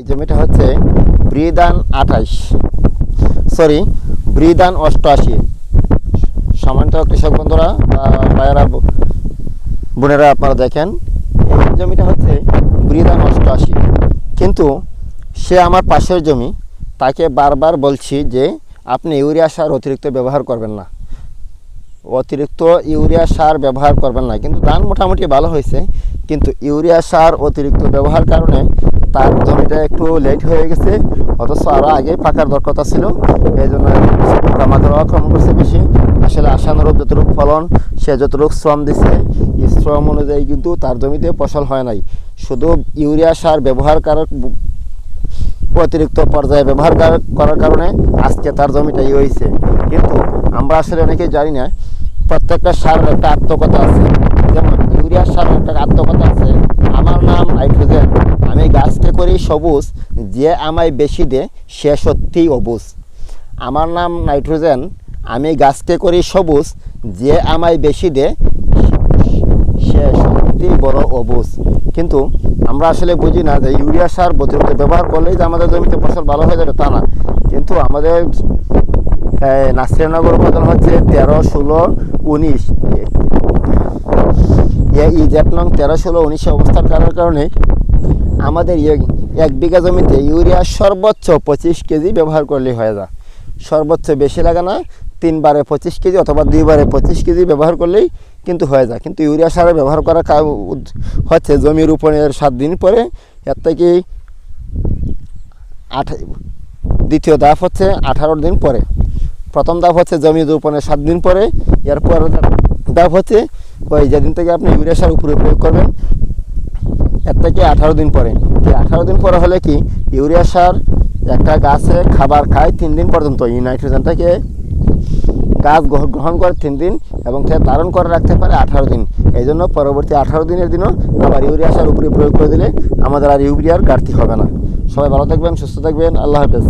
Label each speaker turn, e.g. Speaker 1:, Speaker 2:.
Speaker 1: এই জমিটা হচ্ছে বৃদান 28, সরি বৃদান 88। সামান্য কৃষক বন্ধুরা ভাইয়েরা বোনেরা আপনারা দেখেন, এই জমিটা হচ্ছে বৃদান 88, কিন্তু সে আমার পাশের জমি। তাকে বারবার বলছি যে আপনি ইউরিয়া সার অতিরিক্ত ব্যবহার করবেন না, অতিরিক্ত ইউরিয়া সার ব্যবহার করবেন না। কিন্তু ধান মোটামুটি ভালো হয়েছে, কিন্তু ইউরিয়া সার অতিরিক্ত ব্যবহার কারণে তার জমিটা একটু লেট হয়ে গেছে, অথচ আরও আগে পাকার দরকার ছিল। এই জন্য পোকামাকড় আক্রমণ করছে বেশি। আসলে আশানুরূপ যতটুকু ফলন, সে যতটুকু শ্রম দিচ্ছে, শ্রম অনুযায়ী কিন্তু তার জমিতে ফসল হয় নাই। শুধু ইউরিয়া সার ব্যবহার অতিরিক্ত পর্যায়ে ব্যবহার করার কারণে আজকে তার জমিটা হয়েছে। কিন্তু আমরা আসলে অনেকেই জানি না, প্রত্যেকটা সারের একটা আত্মকথা আছে। যেমন ইউরিয়া সারের একটা আত্মকথা আছে, আমার নাম নাইট্রোজেন, আমি গাছকে করি সবুজ, যে আমায় বেশি দে সে সত্যিই অবুজ। আমার নাম নাইট্রোজেন, আমি গাছকে করি সবুজ, যে আমায় বেশি দে সে সত্যিই বড় অবুজ। কিন্তু আমরা আসলে বুঝি না যে ইউরিয়া সার অতিরিক্ত ব্যবহার করলেই যে আমাদের জমিতে ফসল ভালো হয়ে যাবে তা না। কিন্তু আমাদের নাসিরনগর উপজেলা হচ্ছে 13, 16, 19 ইজেট নং 13, 16, 19 অবস্থার কারণে আমাদের 1 বিঘা জমিতে ইউরিয়া সর্বোচ্চ 25 কেজি ব্যবহার করলেই হয়ে যায়। সর্বোচ্চ বেশি লাগে না, 3 বারে 25 কেজি অথবা 2 বারে 25 কেজি ব্যবহার করলেই কিন্তু হয়ে যায়। কিন্তু ইউরিয়া সার ব্যবহার করা হচ্ছে জমি রোপণের 7 দিন পরে। এর থেকে দ্বিতীয় ধাপ হচ্ছে 18 দিন পরে। প্রথম ধাপ হচ্ছে জমি রোপণের 7 দিন পরে। এরপর ধাপ হচ্ছে ওই যেদিন থেকে আপনি ইউরিয়া সার উপরে প্রয়োগ করবেন, এর থেকে 18 দিন পরে। 18 দিন পরে হলে কি, ইউরিয়া সার একটা গাছে খাবার খায় 3 দিন পর্যন্ত। এই নাইট্রোজেনটাকে গাছ গ্রহণ করে 3 দিন এবং ধারণ করে রাখতে পারে 18 দিন। এই জন্য পরবর্তী 18 দিনের দিনও আবার ইউরিয়া সার উপরে প্রয়োগ করে দিলে আমাদের আর ইউরিয়ার ঘাটতি হবে না। সবাই ভালো থাকবেন, সুস্থ থাকবেন, আল্লাহ হাফেজ।